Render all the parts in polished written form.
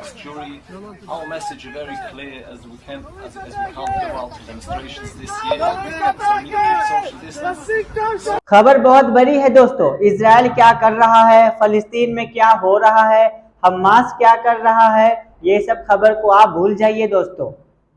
as jury, our message is very clear as we can't go out to demonstrations this year. So we need to keep social distance. खबर बहुत बड़ी है दोस्तों। Israel क्या कर रहा है, फलस्तीन में क्या हो रहा है, हमास क्या कर रहा है, ये सब खबर को आप भूल जाइए दोस्तों।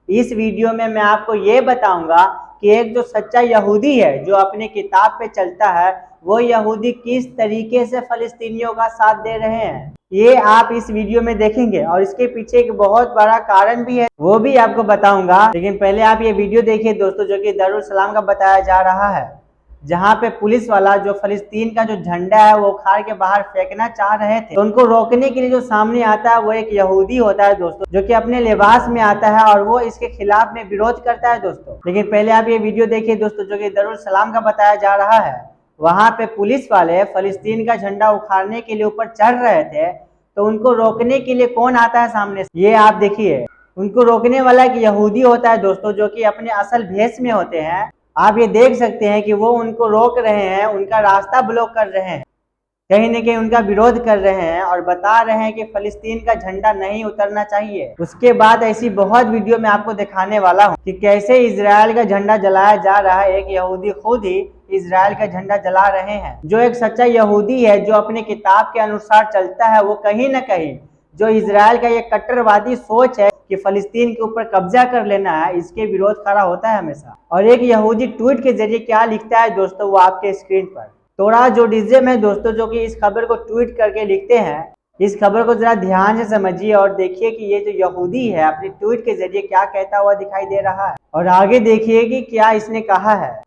इस वीडियो में मैं आपको ये बताऊंगा कि एक जो सच्चा यहूदी है जो अपने किताब पे चलता है, वो यहूदी किस तरीके से फलस्तीनियों का साथ दे रहे हैं, ये आप इस वीडियो में देखेंगे। और इसके पीछे एक बहुत बड़ा कारण भी है, वो भी आपको बताऊंगा। लेकिन पहले आप ये वीडियो देखिए दोस्तों, जो कि दारुल सलाम का बताया जा रहा है, जहाँ पे पुलिस वाला जो फलस्तीन का जो झंडा है वो उखाड़ के बाहर फेंकना चाह रहे थे, तो उनको रोकने के लिए जो सामने आता है वो एक यहूदी होता है दोस्तों, जो कि अपने लिबास में आता है और वो इसके खिलाफ में विरोध करता है दोस्तों। लेकिन पहले आप ये वीडियो देखिए दोस्तों, जो कि दारुल सलाम का बताया जा रहा है। वहां पे पुलिस वाले फलस्तीन का झंडा उखाड़ने के लिए ऊपर चढ़ रहे थे, तो उनको रोकने के लिए कौन आता है सामने से, ये आप देखिए। उनको रोकने वाला एक यहूदी होता है दोस्तों, जो कि अपने असल भेष में होते हैं। आप ये देख सकते हैं कि वो उनको रोक रहे हैं, उनका रास्ता ब्लॉक कर रहे हैं, कहीं न कहीं उनका विरोध कर रहे हैं और बता रहे हैं कि फलस्तीन का झंडा नहीं उतरना चाहिए। उसके बाद ऐसी बहुत वीडियो में आपको दिखाने वाला हूं कि कैसे इजराइल का झंडा जलाया जा रहा है। एक यहूदी खुद ही इजराइल का झंडा जला रहे हैं। जो एक सच्चा यहूदी है जो अपने किताब के अनुसार चलता है, वो कहीं न कहीं जो इजराइल का ये कट्टरवादी सोच है कि फलस्तीन के ऊपर कब्जा कर लेना है, इसके विरोध खड़ा होता है हमेशा। और एक यहूदी ट्वीट के जरिए क्या लिखता है दोस्तों, वो आपके स्क्रीन पर। तोरा जोडिज्म है दोस्तों, जो कि इस खबर को ट्वीट करके लिखते हैं। इस खबर को जरा ध्यान से समझिए और देखिए कि ये जो यहूदी है अपने ट्वीट के जरिए क्या कहता हुआ दिखाई दे रहा है। और आगे देखिए कि क्या इसने कहा है।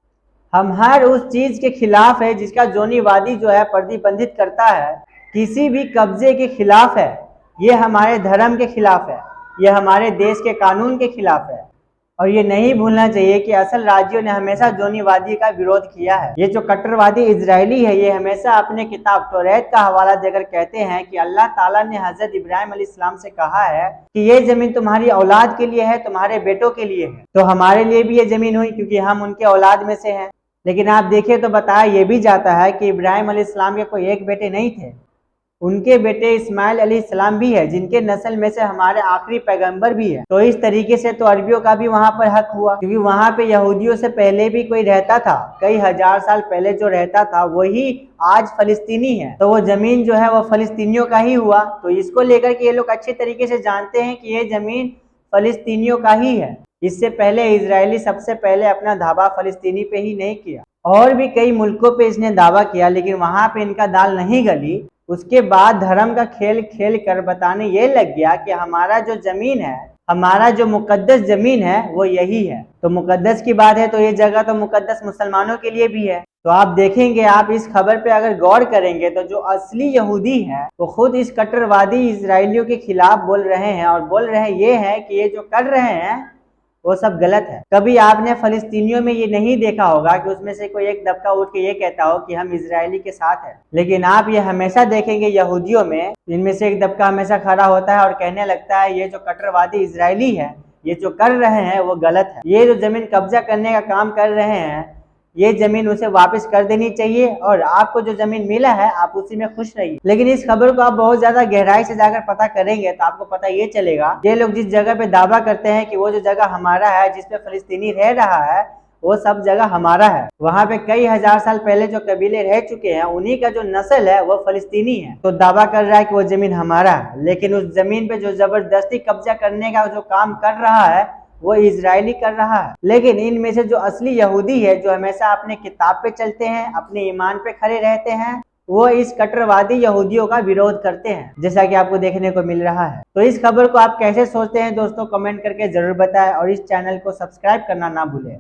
हम हर उस चीज के खिलाफ है जिसका जोनीवादी जो है प्रतिबंधित करता है, किसी भी कब्जे के खिलाफ है, ये हमारे धर्म के खिलाफ है, ये हमारे देश के कानून के खिलाफ है। और ये नहीं भूलना चाहिए कि असल राज्यों ने हमेशा जोनीवादी का विरोध किया है। ये जो कट्टरवादी इजरायली है, ये हमेशा अपने किताब तौरात का हवाला देकर कहते हैं कि अल्लाह ताला ने हजरत इब्राहिम अलैहिस्सलाम से कहा है कि ये जमीन तुम्हारी औलाद के लिए है, तुम्हारे बेटों के लिए है। तो हमारे लिए भी ये जमीन हुई क्योंकि हम उनके औलाद में से हैं। लेकिन आप देखिए तो बताया ये भी जाता है कि इब्राहिम अलैहिस्सलाम के कोई एक बेटे नहीं थे, उनके बेटे इस्माइल अलैहिस्सलाम भी है, जिनके नस्ल में से हमारे आखिरी पैगंबर भी है। तो इस तरीके से तो अरबियों का भी वहां पर हक हुआ, क्योंकि वहां पे यहूदियों से पहले भी कोई रहता था, कई हजार साल पहले जो रहता था वही आज फलस्तीनी है। तो वो जमीन जो है वो फलस्तीनियों का ही हुआ। तो इसको लेकर के ये लोग अच्छे तरीके से जानते हैं कि ये जमीन फलस्तीनियों का ही है। इससे पहले इजरायली सबसे पहले अपना दावा फलस्तीनी पे ही नहीं किया, और भी कई मुल्कों पे इसने दावा किया, लेकिन वहां पे इनका दाल नहीं गली। उसके बाद धर्म का खेल खेल कर बताने ये लग गया कि हमारा जो जमीन है, हमारा जो मुकद्दस जमीन है वो यही है। तो मुकद्दस की बात है तो ये जगह तो मुकद्दस मुसलमानों के लिए भी है। तो आप देखेंगे, आप इस खबर पे अगर गौर करेंगे तो जो असली यहूदी है वो खुद इस कट्टरवादी इजरायलियों के खिलाफ बोल रहे हैं, और बोल रहे ये है कि ये जो कर रहे हैं वो सब गलत है। कभी आपने फलस्तीनियों में ये नहीं देखा होगा कि उसमें से कोई एक दबका उठ के ये कहता हो कि हम इजरायली के साथ हैं, लेकिन आप ये हमेशा देखेंगे यहूदियों में इनमें से एक दबका हमेशा खड़ा होता है और कहने लगता है ये जो कट्टरवादी इजरायली है, ये जो कर रहे हैं वो गलत है। ये जो जमीन कब्जा करने का काम कर रहे हैं, ये जमीन उसे वापस कर देनी चाहिए, और आपको जो जमीन मिला है आप उसी में खुश रहिए। लेकिन इस खबर को आप बहुत ज्यादा गहराई से जाकर पता करेंगे तो आपको पता ये चलेगा, ये लोग जिस जगह पे दावा करते हैं कि वो जो जगह हमारा है, जिसपे फलस्तीनी रह रहा है, वो सब जगह हमारा है। वहाँ पे कई हजार साल पहले जो कबीले रह चुके हैं, उन्हीं का जो नस्ल है वो फलस्तीनी है। तो दावा कर रहा है कि वो जमीन हमारा है, लेकिन उस जमीन पे जो जबरदस्ती कब्जा करने का जो काम कर रहा है वो इजरायली कर रहा है। लेकिन इनमें से जो असली यहूदी है, जो हमेशा अपने किताब पे चलते हैं, अपने ईमान पे खड़े रहते हैं, वो इस कट्टरवादी यहूदियों का विरोध करते हैं, जैसा कि आपको देखने को मिल रहा है। तो इस खबर को आप कैसे सोचते हैं दोस्तों, कमेंट करके जरूर बताएं, और इस चैनल को सब्सक्राइब करना ना भूलें।